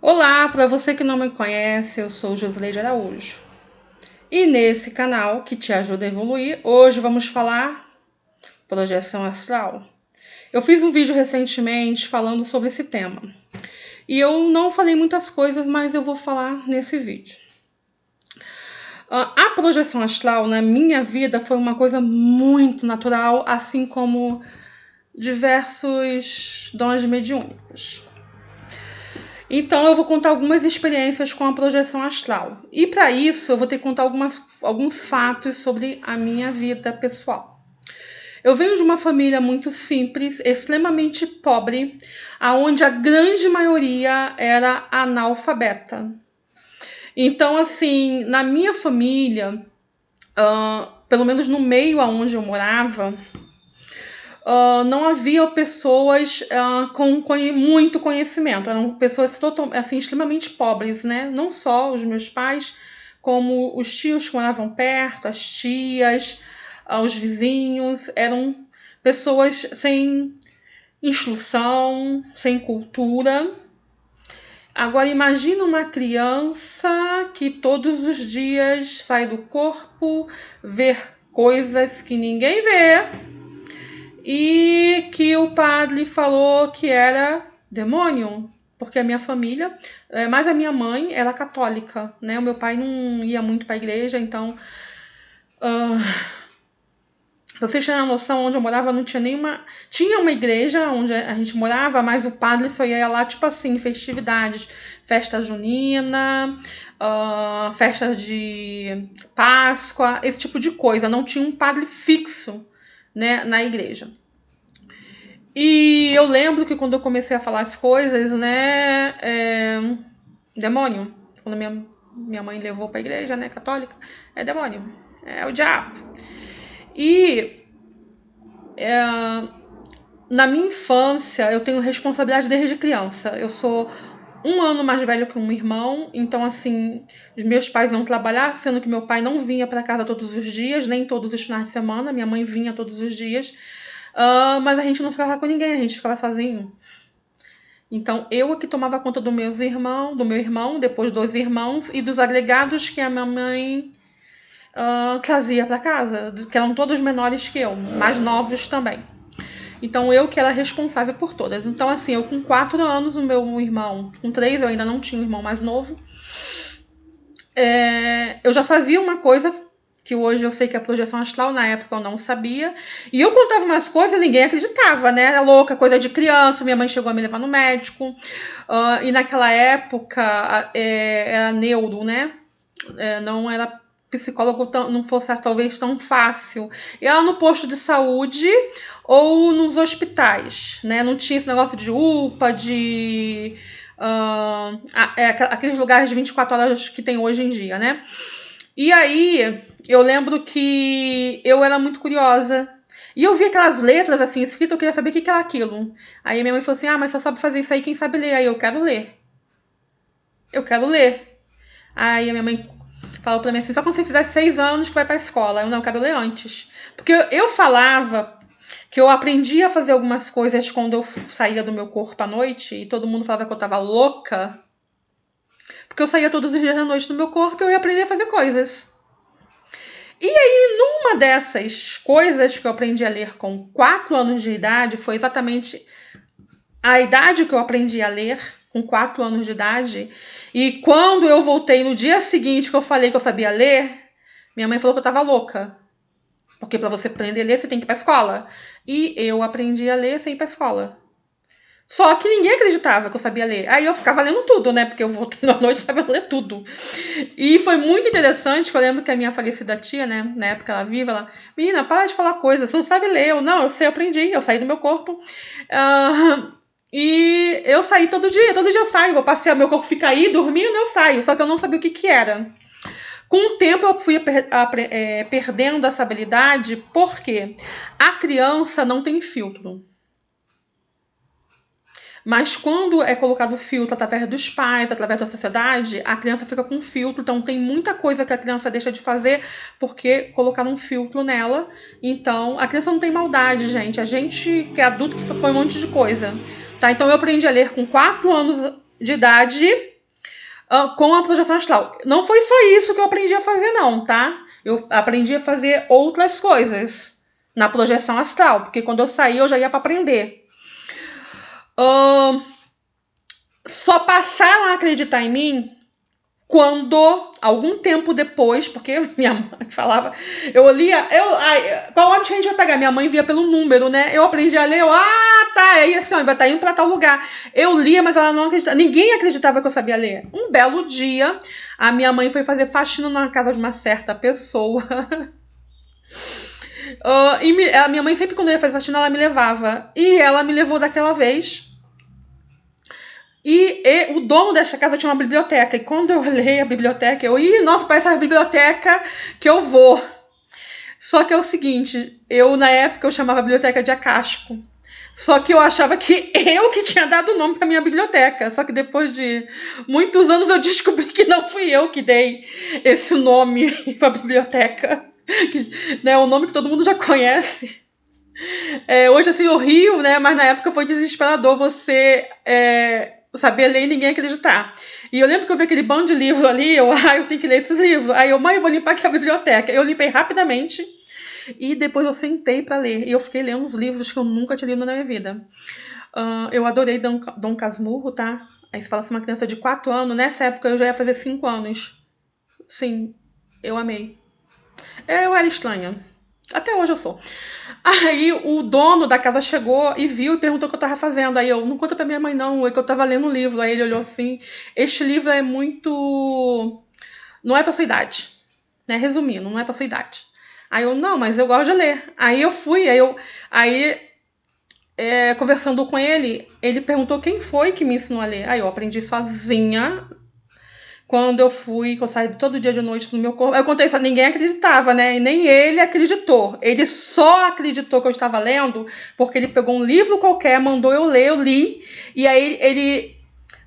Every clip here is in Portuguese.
Olá, para você que não me conhece, eu sou Josileide Araújo. E nesse canal que te ajuda a evoluir, hoje vamos falar projeção astral. Eu fiz um vídeo recentemente falando sobre esse tema. E eu não falei muitas coisas, mas eu vou falar nesse vídeo. A projeção astral na minha vida foi uma coisa muito natural, assim como diversos dons mediúnicos. Então eu vou contar algumas experiências com a projeção astral. E para isso eu vou ter que contar alguns fatos sobre a minha vida pessoal. Eu venho de uma família muito simples, extremamente pobre, aonde a grande maioria era analfabeta. Então, assim, na minha família, pelo menos no meio aonde eu morava, não havia pessoas com muito conhecimento. Eram pessoas assim, extremamente pobres, né? Não só os meus pais, como os tios que moravam perto, as tias, os vizinhos. Eram pessoas sem instrução, sem cultura. Agora imagina uma criança que todos os dias sai do corpo, vê coisas que ninguém vê, e que o padre falou que era demônio, porque a minha família, mas a minha mãe era católica, né? O meu pai não ia muito para a igreja, então, pra vocês terem uma noção, onde eu morava não tinha nenhuma. Tinha uma igreja onde a gente morava, mas o padre só ia lá, tipo assim, festividades, festa junina, festas de Páscoa, esse tipo de coisa. Não tinha um padre fixo, né, na igreja. E eu lembro que quando eu comecei a falar as coisas, né, demônio, quando minha mãe levou pra igreja, né, católica, é demônio, é o diabo. E na minha infância, eu tenho responsabilidade desde criança. Eu sou um ano mais velho que um irmão, então assim, os meus pais iam trabalhar, sendo que meu pai não vinha para casa todos os dias, nem todos os finais de semana, minha mãe vinha todos os dias, mas a gente não ficava com ninguém, a gente ficava sozinho. Então eu é que tomava conta do meu irmão, depois dos irmãos e dos agregados que a minha mãe trazia para casa, que eram todos menores que eu, mais novos também. Então eu que era responsável por todas. Então assim, eu com 4 anos, o meu irmão, com 3 eu ainda não tinha um irmão mais novo, eu já fazia uma coisa que hoje eu sei que é projeção astral, na época eu não sabia. E eu contava umas coisas e ninguém acreditava, né? Era louca, coisa de criança, minha mãe chegou a me levar no médico. E naquela época era neuro, né? Não era psicólogo, não fosse talvez tão fácil. E ela no posto de saúde ou nos hospitais, né? Não tinha esse negócio de UPA, de aqueles lugares de 24 horas que tem hoje em dia, né? E aí eu lembro que eu era muito curiosa. E eu vi aquelas letras assim escritas, eu queria saber o que era aquilo. Aí minha mãe falou assim: mas só sabe fazer isso aí quem sabe ler. Aí eu quero ler. Eu quero ler. Aí a minha mãe falou pra mim assim: só quando você fizer 6 anos que vai pra escola. Eu não quero ler antes. Porque eu falava que eu aprendi a fazer algumas coisas quando eu saía do meu corpo à noite e todo mundo falava que eu tava louca. Porque eu saía todos os dias da noite do meu corpo e eu ia aprender a fazer coisas. E aí, numa dessas coisas que eu aprendi a ler com 4 anos de idade, foi exatamente a idade que eu aprendi a ler, com 4 anos de idade. E quando eu voltei no dia seguinte que eu falei que eu sabia ler, minha mãe falou que eu tava louca. Porque para você aprender a ler, você tem que ir pra escola. E eu aprendi a ler sem ir pra escola. Só que ninguém acreditava que eu sabia ler. Aí eu ficava lendo tudo, né? Porque eu voltei na noite sabendo ler tudo. E foi muito interessante, que eu lembro que a minha falecida tia, né? Na época ela viva, ela... Menina, para de falar coisas, você não sabe ler. Eu, não, eu sei, eu aprendi, eu saí do meu corpo. E eu saí todo dia eu saio. Vou passear, meu corpo fica aí, dormindo, eu saio. Só que eu não sabia o que era. Com o tempo eu fui perdendo essa habilidade, porque a criança não tem filtro. Mas quando é colocado filtro através dos pais, através da sociedade, a criança fica com filtro. Então tem muita coisa que a criança deixa de fazer porque colocaram um filtro nela. Então a criança não tem maldade, gente. A gente que é adulto que põe um monte de coisa. Tá? Então eu aprendi a ler com 4 anos de idade. com a projeção astral. Não foi só isso que eu aprendi a fazer, não, tá? Eu aprendi a fazer outras coisas na projeção astral, porque quando eu saí eu já ia para aprender. Só passaram a acreditar em mim quando, algum tempo depois, porque minha mãe falava, eu lia, qual ônibus a gente vai pegar? Minha mãe via pelo número, né? Eu aprendi a ler, tá, aí assim, vai estar indo pra tal lugar. Eu lia, mas ela não acreditava, ninguém acreditava que eu sabia ler. Um belo dia, a minha mãe foi fazer faxina na casa de uma certa pessoa. A minha mãe sempre, quando eu ia fazer faxina, ela me levava. E ela me levou daquela vez. E o dono dessa casa tinha uma biblioteca. E quando eu olhei a biblioteca, nossa, parece a biblioteca que eu vou. Só que é o seguinte, na época eu chamava a biblioteca de Acástico. Só que eu achava que eu que tinha dado o nome para minha biblioteca. Só que depois de muitos anos eu descobri que não fui eu que dei esse nome para a biblioteca. Né, o nome que todo mundo já conhece. Hoje assim eu rio, né? Mas na época foi desesperador você saber ler e ninguém acreditar. E eu lembro que eu vi aquele bando de livro ali, eu tenho que ler esses livros. Aí mãe, eu vou limpar aqui a biblioteca. Eu limpei rapidamente e depois eu sentei para ler. E eu fiquei lendo os livros que eu nunca tinha lido na minha vida. Eu adorei Dom Casmurro, tá? Aí você fala assim, uma criança de 4 anos, nessa época eu já ia fazer 5 anos. Sim, eu amei. Eu era estranha. Até hoje eu sou. Aí o dono da casa chegou e viu e perguntou o que eu tava fazendo. Aí eu, não conta pra minha mãe não, é que eu tava lendo um livro. Aí ele olhou assim, este livro é muito... não é pra sua idade. Né? Resumindo, não é pra sua idade. Aí eu, não, mas eu gosto de ler. Aí eu fui, conversando com ele, ele perguntou quem foi que me ensinou a ler. Aí eu aprendi sozinha. Quando eu saí todo dia de noite no meu corpo, eu contei isso, ninguém acreditava, né? E nem ele acreditou. Ele só acreditou que eu estava lendo porque ele pegou um livro qualquer, mandou eu ler, eu li. E aí ele,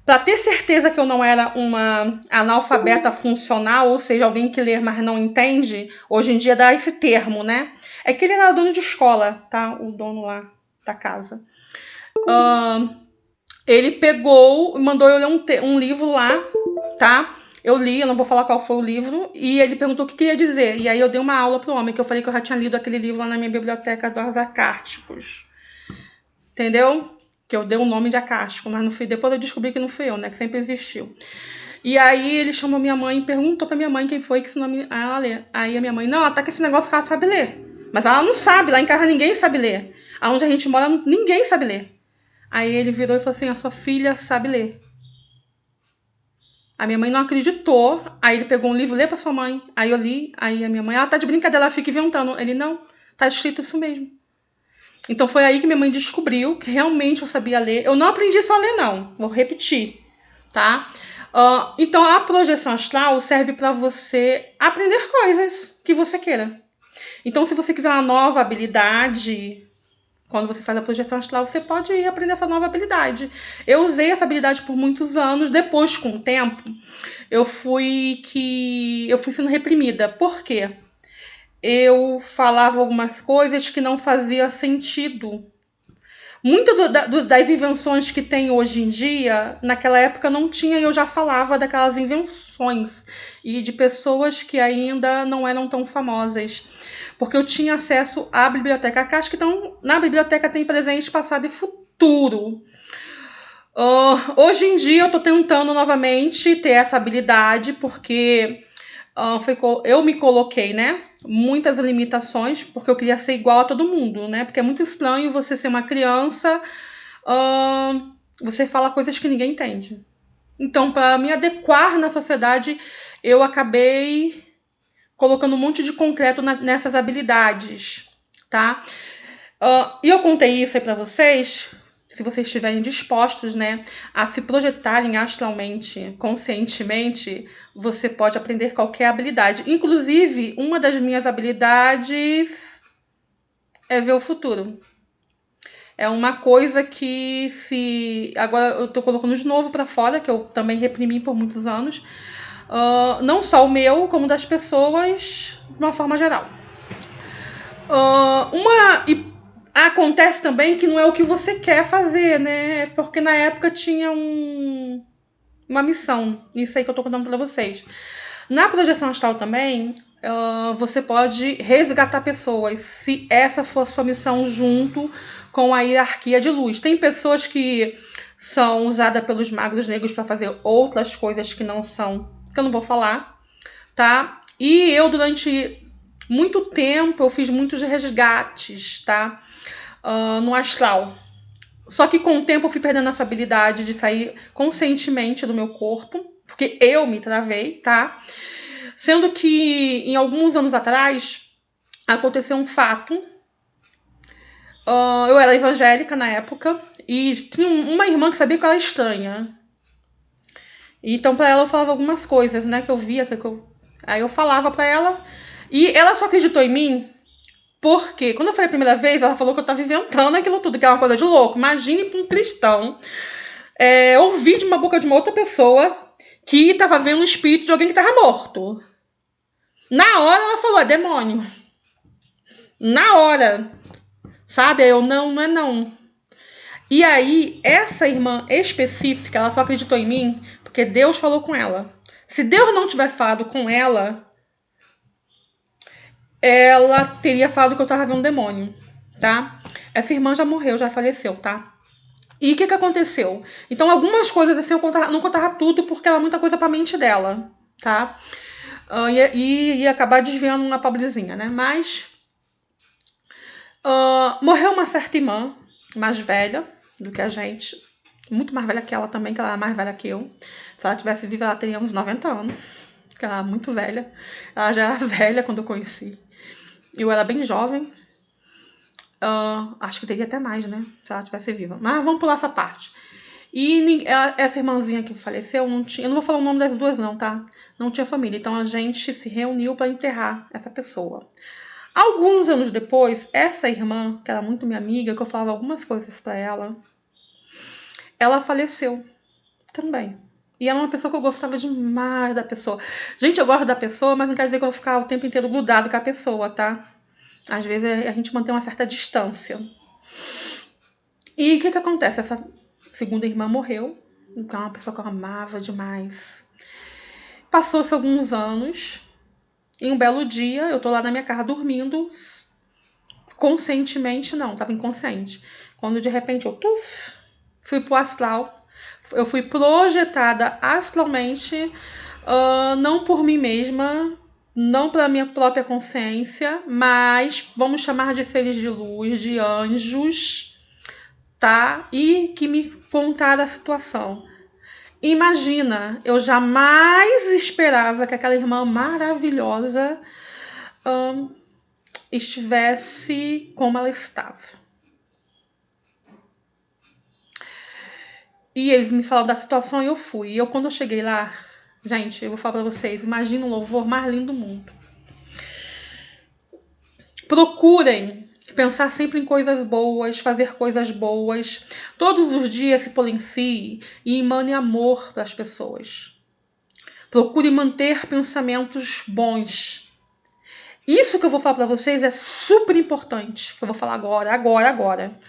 para ter certeza que eu não era uma analfabeta funcional, ou seja, alguém que lê mas não entende, hoje em dia dá esse termo, né? É que ele era dono de escola, tá? O dono lá da casa. Ele pegou, mandou eu ler um livro lá, tá? Eu li, eu não vou falar qual foi o livro, e ele perguntou o que queria dizer. E aí eu dei uma aula pro homem, que eu falei que eu já tinha lido aquele livro lá na minha biblioteca dos acásticos. Entendeu? Que eu dei o nome de acástico, mas não fui. Depois eu descobri que não fui eu, né? Que sempre existiu. E aí ele chamou minha mãe e perguntou pra minha mãe quem foi que ensinou a ler. Aí a minha mãe, não, ela tá com esse negócio que ela sabe ler. Mas ela não sabe, lá em casa ninguém sabe ler. Aonde a gente mora, ninguém sabe ler. Aí ele virou e falou assim, a sua filha sabe ler. A minha mãe não acreditou. Aí ele pegou um livro, lê pra sua mãe. Aí eu li. Aí a minha mãe, tá de brincadeira, ela fica inventando. Ele, não, tá escrito isso mesmo. Então foi aí que minha mãe descobriu que realmente eu sabia ler. Eu não aprendi só a ler, não. Vou repetir, tá? Então a projeção astral serve para você aprender coisas que você queira. Então se você quiser uma nova habilidade... Quando você faz a projeção astral, você pode ir aprender essa nova habilidade. Eu usei essa habilidade por muitos anos. Depois, com o tempo, eu fui sendo reprimida. Por quê? Eu falava algumas coisas que não faziam sentido. Muitas das invenções que tem hoje em dia, naquela época não tinha, e eu já falava daquelas invenções. E de pessoas que ainda não eram tão famosas. Porque eu tinha acesso à biblioteca acástica, então na biblioteca tem presente, passado e futuro. Hoje em dia eu tô tentando novamente ter essa habilidade, porque eu me coloquei, né? Muitas limitações, porque eu queria ser igual a todo mundo, né? Porque é muito estranho você ser uma criança, você fala coisas que ninguém entende. Então, para me adequar na sociedade, eu acabei colocando um monte de concreto nessas habilidades, tá? E eu contei isso aí pra vocês, se vocês estiverem dispostos, né, a se projetarem astralmente, conscientemente, você pode aprender qualquer habilidade. Inclusive, uma das minhas habilidades é ver o futuro. É uma coisa que agora eu tô colocando de novo pra fora, que eu também reprimi por muitos anos. Não só o meu, como das pessoas de uma forma geral. Acontece também que não é o que você quer fazer, né? Porque na época tinha uma missão. Isso aí que eu tô contando pra vocês. Na projeção astral também, você pode resgatar pessoas, se essa for a sua missão junto com a hierarquia de luz. Tem pessoas que são usadas pelos magos negros para fazer outras coisas que não são, que eu não vou falar, tá? E eu, durante muito tempo, eu fiz muitos resgates, tá? No astral. Só que com o tempo eu fui perdendo essa habilidade de sair conscientemente do meu corpo, porque eu me travei, tá? Sendo que em alguns anos atrás aconteceu um fato. Eu era evangélica na época e tinha uma irmã que sabia que eu era estranha. Então pra ela eu falava algumas coisas, né, que eu via, aí eu falava pra ela e ela só acreditou em mim porque quando eu falei a primeira vez, ela falou que eu tava inventando aquilo tudo, que é uma coisa de louco. Imagine pra um cristão ouvir de uma boca de uma outra pessoa que tava vendo o espírito de alguém que tava morto. Na hora ela falou, é demônio. Na hora. Sabe? Aí eu, não é não. E aí, essa irmã específica, ela só acreditou em mim porque Deus falou com ela. Se Deus não tivesse falado com ela teria falado que eu tava vendo um demônio, tá? Essa irmã já morreu, já faleceu, tá? E o que aconteceu? Então, algumas coisas assim, eu não contava tudo porque era muita coisa pra mente dela, tá? Ia acabar desviando uma pobrezinha, né? Mas morreu uma certa irmã, mais velha do que a gente, muito mais velha que ela também, que ela era mais velha que eu. Se ela tivesse viva, ela teria uns 90 anos, porque ela era muito velha. Ela já era velha quando eu conheci. Eu era bem jovem. Acho que teria até mais, né? Se ela tivesse viva. Mas vamos pular essa parte. E essa irmãzinha que faleceu, eu não vou falar o nome das duas não, tá? Não tinha família. Então a gente se reuniu para enterrar essa pessoa. Alguns anos depois, essa irmã, que era muito minha amiga, que eu falava algumas coisas para ela faleceu também. E era uma pessoa que eu gostava demais da pessoa. Gente, eu gosto da pessoa, mas não quer dizer que eu vou ficar o tempo inteiro grudado com a pessoa, tá? Às vezes a gente mantém uma certa distância. E o que acontece? Essa segunda irmã morreu, que é uma pessoa que eu amava demais. Passou-se alguns anos, e um belo dia, eu tô lá na minha casa dormindo, conscientemente não, tava inconsciente. Quando de repente eu fui pro astral, eu fui projetada astralmente, não por mim mesma, não pela minha própria consciência, mas vamos chamar de seres de luz, de anjos, tá? E que me contaram a situação. Imagina, eu jamais esperava que aquela irmã maravilhosa estivesse como ela estava. E eles me falaram da situação e eu fui. E quando eu cheguei lá, gente, eu vou falar pra vocês, imagina o louvor mais lindo do mundo. Procurem pensar sempre em coisas boas, fazer coisas boas. Todos os dias se policie e emane amor para as pessoas. Procure manter pensamentos bons. Isso que eu vou falar para vocês é super importante. Que eu vou falar agora.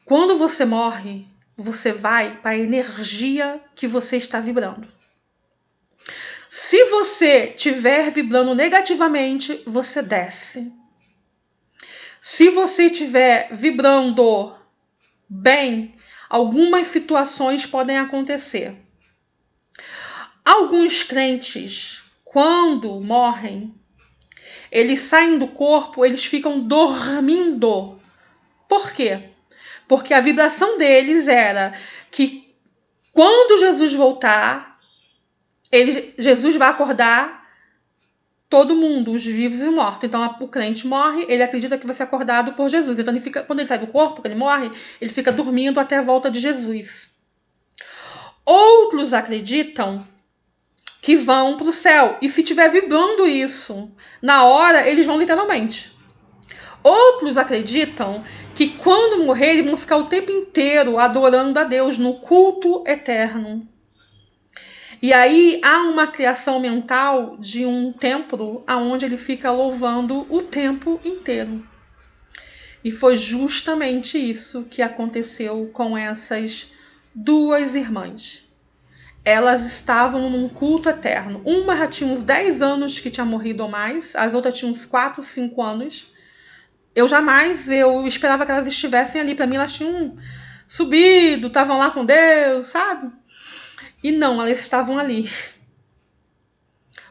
Quando você morre, você vai para a energia que você está vibrando. Se você estiver vibrando negativamente, você desce. Se você estiver vibrando bem, algumas situações podem acontecer. Alguns crentes, quando morrem, eles saem do corpo, eles ficam dormindo. Por quê? Porque a vibração deles era que quando Jesus voltar, Jesus vai acordar todo mundo, os vivos e os mortos. Então o crente morre, ele acredita que vai ser acordado por Jesus. Então quando ele sai do corpo, quando ele morre, ele fica dormindo até a volta de Jesus. Outros acreditam que vão para o céu. E se estiver vibrando isso, na hora, eles vão literalmente. Outros acreditam que quando morrer, eles vão ficar o tempo inteiro adorando a Deus no culto eterno. E aí há uma criação mental de um templo onde ele fica louvando o tempo inteiro. E foi justamente isso que aconteceu com essas duas irmãs. elas estavam num culto eterno. Uma já tinha uns 10 anos que tinha morrido ou mais, as outras tinham uns 4, 5 anos. Eu esperava que elas estivessem ali. Pra mim, elas tinham subido, estavam lá com Deus, sabe? E não, elas estavam ali,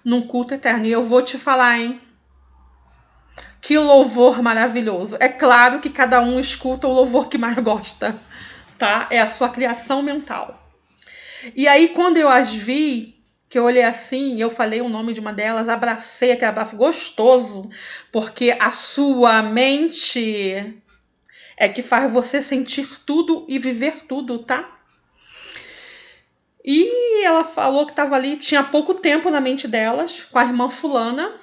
num culto eterno. E eu vou te falar, hein? Que louvor maravilhoso. É claro que cada um escuta o louvor que mais gosta, tá? É a sua criação mental. E aí, quando eu as vi, que eu olhei assim, eu falei o nome de uma delas, abracei aquele abraço gostoso, porque a sua mente é que faz você sentir tudo e viver tudo, tá? E ela falou que estava ali, tinha pouco tempo na mente delas, com a irmã fulana,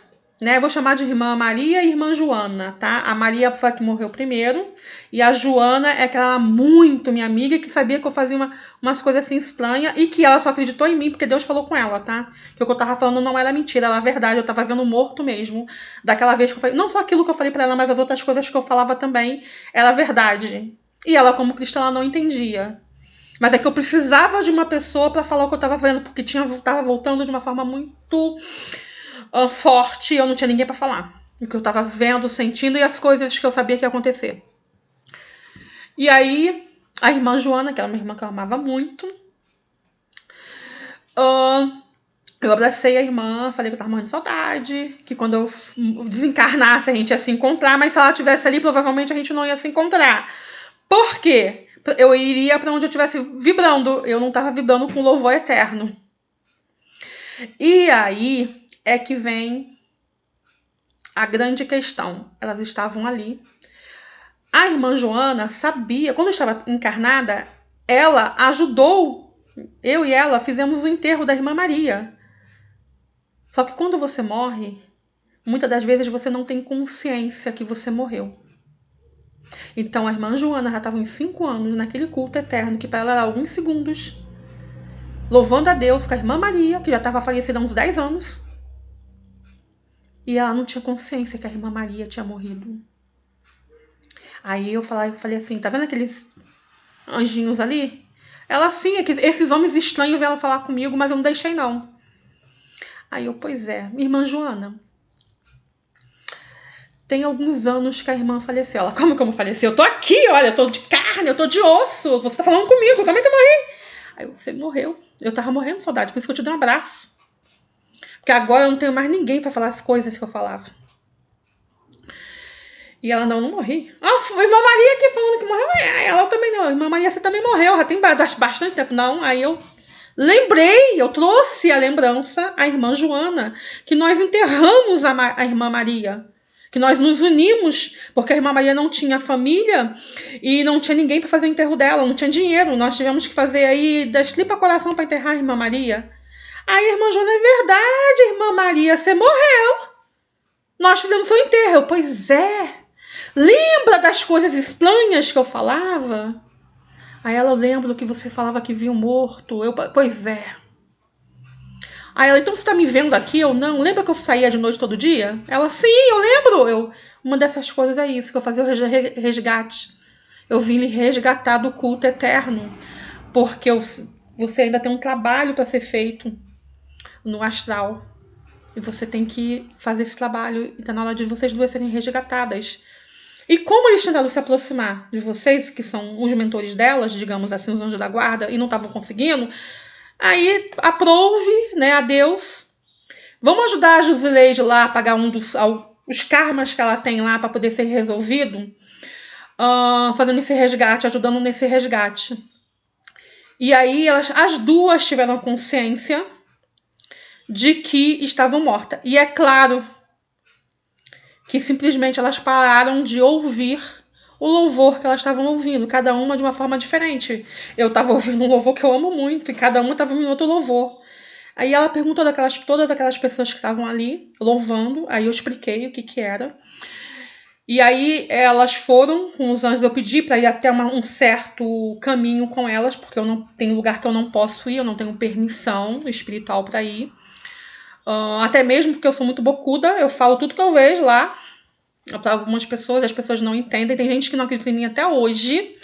né? Eu vou chamar de irmã Maria e irmã Joana, tá? A Maria foi a que morreu primeiro, e a Joana é aquela muito minha amiga que sabia que eu fazia umas coisas assim estranhas e que ela só acreditou em mim porque Deus falou com ela, tá? Que o que eu tava falando não era mentira, era verdade, eu tava vendo morto mesmo. Daquela vez que eu falei, não só aquilo que eu falei pra ela, mas as outras coisas que eu falava também, era verdade. E ela, como cristã, ela não entendia. Mas é que eu precisava de uma pessoa para falar o que eu tava vendo, porque tava voltando de uma forma muito forte e eu não tinha ninguém para falar. O que eu tava vendo, sentindo e as coisas que eu sabia que ia acontecer. E aí, a irmã Joana, que era uma irmã que eu amava muito, eu abracei a irmã, falei que eu tava morrendo de saudade, que quando eu desencarnasse a gente ia se encontrar, mas se ela estivesse ali, provavelmente a gente não ia se encontrar. Por quê? Eu iria para onde eu estivesse vibrando. Eu não estava vibrando com louvor eterno. E aí é que vem a grande questão. Elas estavam ali. A irmã Joana sabia, quando eu estava encarnada, ela ajudou. Eu e ela fizemos o enterro da irmã Maria. Só que quando você morre, muitas das vezes você não tem consciência que você morreu. Então a irmã Joana já estava em 5 anos naquele culto eterno, que para ela era alguns segundos, louvando a Deus com a irmã Maria, que já estava falecida há uns 10 anos. E ela não tinha consciência que a irmã Maria tinha morrido. Aí eu falei assim, tá vendo aqueles anjinhos ali? Ela sim, esses homens estranhos vieram falar comigo, mas eu não deixei não. Aí eu, pois é, minha irmã Joana, tem alguns anos que a irmã faleceu. Ela, como faleceu? Eu tô aqui, olha, eu tô de carne, eu tô de osso. Você tá falando comigo, como é que eu morri? Aí você morreu. Eu tava morrendo de saudade, por isso que eu te dei um abraço. Porque agora eu não tenho mais ninguém pra falar as coisas que eu falava. E ela, não morri. A irmã Maria aqui falando que morreu. Ela também não. Irmã Maria, você também morreu. Já tem bastante tempo. Não, aí eu lembrei, eu trouxe a lembrança a irmã Joana, que nós enterramos a irmã Maria. Que nós nos unimos, porque a irmã Maria não tinha família e não tinha ninguém para fazer o enterro dela, não tinha dinheiro. Nós tivemos que fazer aí das tripas coração para enterrar a irmã Maria. Aí a irmã Joana, é verdade, irmã Maria, você morreu. Nós fizemos seu enterro. Eu, pois é. Lembra das coisas estranhas que eu falava? Aí ela, eu lembro que você falava que viu morto. Eu, pois é. Aí ela, então você tá me vendo aqui? Eu, não. Lembra que eu saía de noite todo dia? Ela, sim, eu lembro. Uma dessas coisas é isso, que eu fazia o resgate. Eu vim lhe resgatar do culto eterno. Porque você ainda tem um trabalho para ser feito no astral. E você tem que fazer esse trabalho. E tá na hora de vocês duas serem resgatadas. E como eles tentaram se aproximar de vocês, que são os mentores delas, digamos assim, os anjos da guarda, e não estavam conseguindo, aí aprove, né, a Deus. Vamos ajudar a Josileide lá a pagar os karmas que ela tem lá para poder ser resolvido, fazendo esse resgate, ajudando nesse resgate. E aí as duas tiveram consciência de que estavam mortas. E é claro que simplesmente elas pararam de ouvir o louvor que elas estavam ouvindo, cada uma de uma forma diferente. Eu estava ouvindo um louvor que eu amo muito, e cada uma estava ouvindo outro louvor. Aí ela perguntou todas aquelas pessoas que estavam ali, louvando, aí eu expliquei o que era. E aí elas foram com os anjos, eu pedi para ir até um certo caminho com elas, porque eu não tenho lugar que eu não posso ir, eu não tenho permissão espiritual para ir. Até mesmo porque eu sou muito bocuda, eu falo tudo que eu vejo lá para algumas pessoas, as pessoas não entendem, tem gente que não acredita em mim até hoje,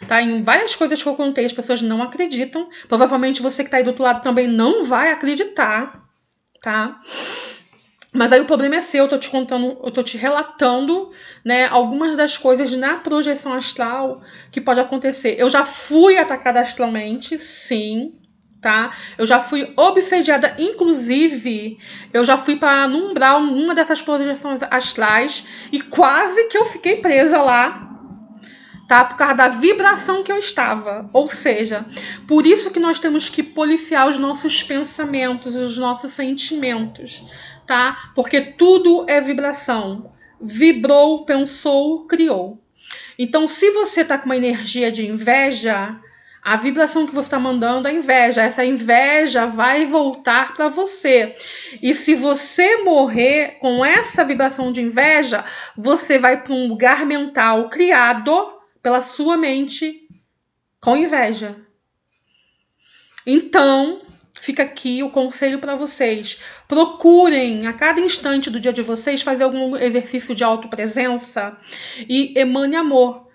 tá? Em várias coisas que eu contei, as pessoas não acreditam. Provavelmente você que tá aí do outro lado também não vai acreditar, tá? Mas aí o problema é seu, eu tô te contando, eu tô te relatando, né, algumas das coisas na projeção astral que pode acontecer. Eu já fui atacada astralmente, sim, tá? Eu já fui obsediada, inclusive, eu já fui para no umbral numa dessas projeções astrais e quase que eu fiquei presa lá, tá? Por causa da vibração que eu estava. Ou seja, por isso que nós temos que policiar os nossos pensamentos, os nossos sentimentos, tá? Porque tudo é vibração. Vibrou, pensou, criou. Então, se você tá com uma energia de inveja, a vibração que você está mandando é inveja. Essa inveja vai voltar para você. E se você morrer com essa vibração de inveja, você vai para um lugar mental criado pela sua mente com inveja. Então, fica aqui o conselho para vocês. Procurem a cada instante do dia de vocês fazer algum exercício de autopresença e emane amor.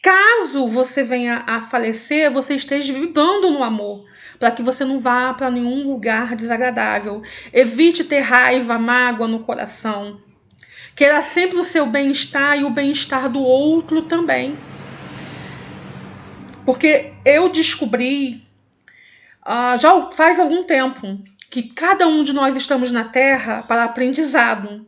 Caso você venha a falecer, você esteja vibrando no amor, para que você não vá para nenhum lugar desagradável. Evite ter raiva, mágoa no coração. Queira sempre o seu bem-estar e o bem-estar do outro também. Porque eu descobri, já faz algum tempo, que cada um de nós estamos na Terra para aprendizado.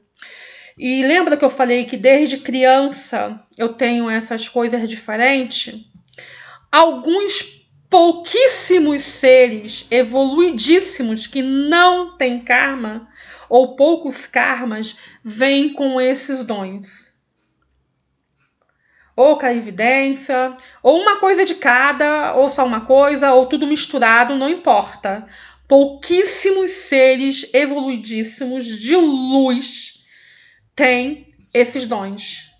E lembra que eu falei que desde criança eu tenho essas coisas diferentes? Alguns pouquíssimos seres evoluidíssimos que não têm karma, ou poucos karmas, vêm com esses dons. Ou clarividência, ou uma coisa de cada, ou só uma coisa, ou tudo misturado, não importa. Pouquíssimos seres evoluidíssimos de luz têm esses dons.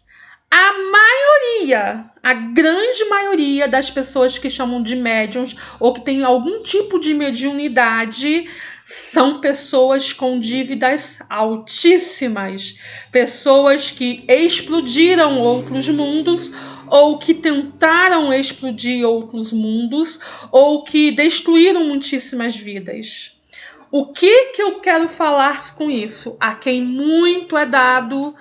A grande maioria das pessoas que chamam de médiums ou que têm algum tipo de mediunidade são pessoas com dívidas altíssimas, pessoas que explodiram outros mundos ou que tentaram explodir outros mundos ou que destruíram muitíssimas vidas. O que eu quero falar com isso? A quem muito é dado,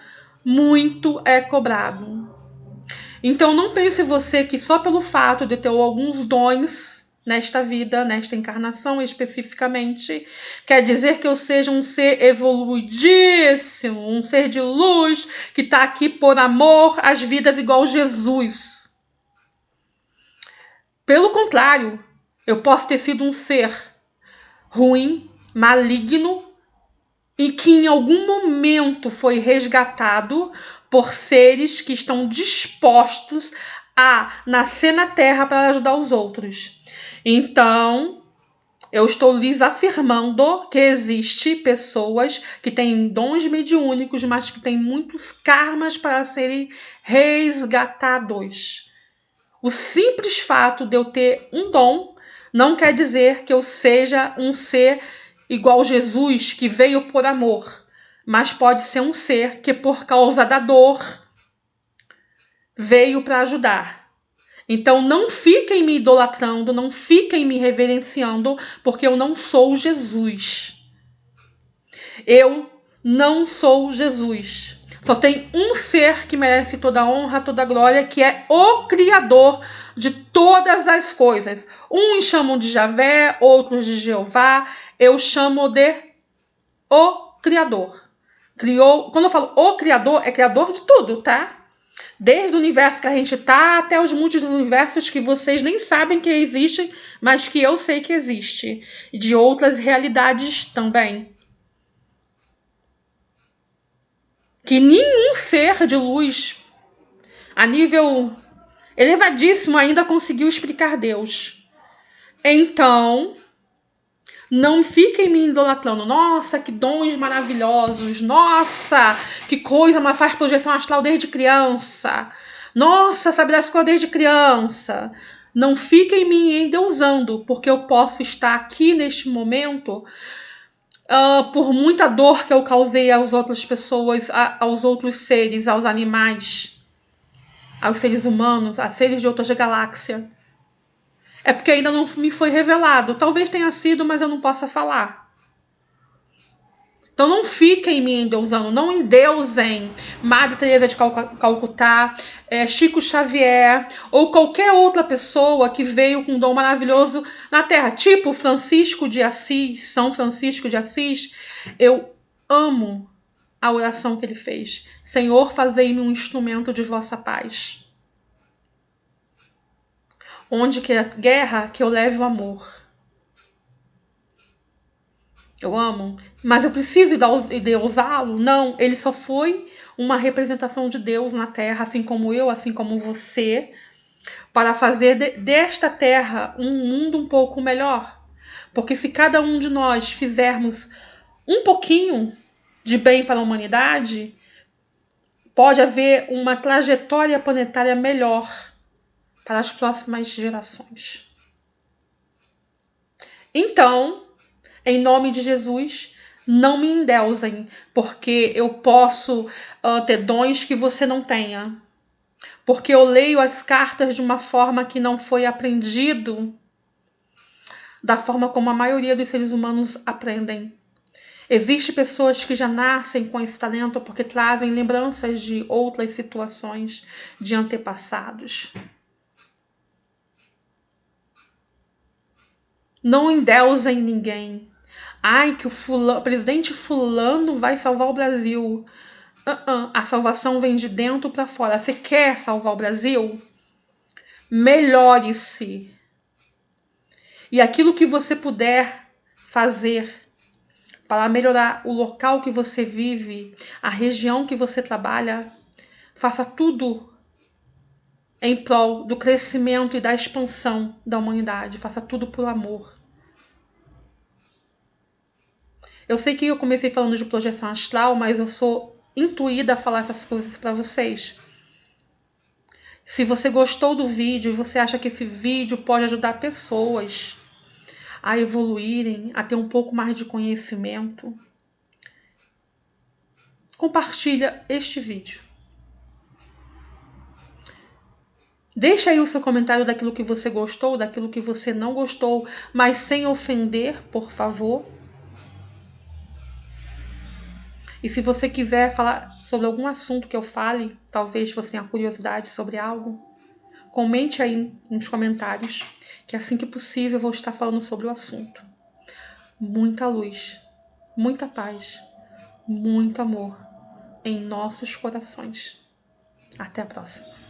muito é cobrado. Então não pense você que só pelo fato de ter alguns dons nesta vida, nesta encarnação especificamente, quer dizer que eu seja um ser evoluidíssimo, um ser de luz, que está aqui por amor às vidas igual Jesus. Pelo contrário, eu posso ter sido um ser ruim, maligno, e que em algum momento foi resgatado por seres que estão dispostos a nascer na Terra para ajudar os outros. Então, eu estou lhes afirmando que existe pessoas que têm dons mediúnicos, mas que têm muitos karmas para serem resgatados. O simples fato de eu ter um dom não quer dizer que eu seja um ser igual Jesus, que veio por amor, mas pode ser um ser que por causa da dor veio para ajudar. Então não fiquem me idolatrando, não fiquem me reverenciando, porque eu não sou Jesus. Eu não sou Jesus. Só tem um ser que merece toda a honra, toda a glória, que é o Criador de todas as coisas. Uns chamam de Javé, outros de Jeová. Eu chamo de o Criador. Criou, quando eu falo o Criador, é Criador de tudo, tá? Desde o universo que a gente tá até os múltiplos universos que vocês nem sabem que existem, mas que eu sei que existe. E de outras realidades também. Que nenhum ser de luz a nível elevadíssimo ainda conseguiu explicar Deus. Então, não fiquem me idolatrando. Nossa, que dons maravilhosos. Nossa, que coisa, mas faz projeção astral desde criança. Nossa, sabe das coisas desde criança. Não fiquem me endeusando, porque eu posso estar aqui neste momento por muita dor que eu causei às outras pessoas, aos outros seres, aos animais. aos seres humanos, a seres de outras galáxias, é porque ainda não me foi revelado. Talvez tenha sido, mas eu não possa falar. Então não fiquem me endeusando, não endeusem Madre Teresa de Calcutá, Chico Xavier ou qualquer outra pessoa que veio com um dom maravilhoso na Terra, tipo Francisco de Assis, São Francisco de Assis. Eu amo a oração que ele fez. Senhor, fazei-me um instrumento de vossa paz. Onde que é guerra, que eu leve o amor. Eu amo, mas eu preciso de usá-lo? Não, ele só foi uma representação de Deus na Terra, assim como eu, assim como você, para fazer desta Terra um mundo um pouco melhor. Porque se cada um de nós fizermos um pouquinho de bem para a humanidade, pode haver uma trajetória planetária melhor para as próximas gerações. Então, em nome de Jesus, não me endeusem, porque eu posso ter dons que você não tenha. Porque eu leio as cartas de uma forma que não foi aprendido da forma como a maioria dos seres humanos aprendem. Existem pessoas que já nascem com esse talento porque trazem lembranças de outras situações de antepassados. Não endeusem ninguém. Ai, que o presidente fulano vai salvar o Brasil. A salvação vem de dentro para fora. Você quer salvar o Brasil? Melhore-se. E aquilo que você puder fazer para melhorar o local que você vive, a região que você trabalha, faça tudo em prol do crescimento e da expansão da humanidade. Faça tudo por amor. Eu sei que eu comecei falando de projeção astral, mas eu sou intuída a falar essas coisas para vocês. Se você gostou do vídeo e você acha que esse vídeo pode ajudar pessoas a evoluírem, a ter um pouco mais de conhecimento, compartilha este vídeo. Deixa aí o seu comentário daquilo que você gostou, daquilo que você não gostou, mas sem ofender, por favor. E se você quiser falar sobre algum assunto que eu fale, talvez você tenha curiosidade sobre algo, comente aí nos comentários, que assim que possível eu vou estar falando sobre o assunto. Muita luz, muita paz, muito amor em nossos corações. Até a próxima.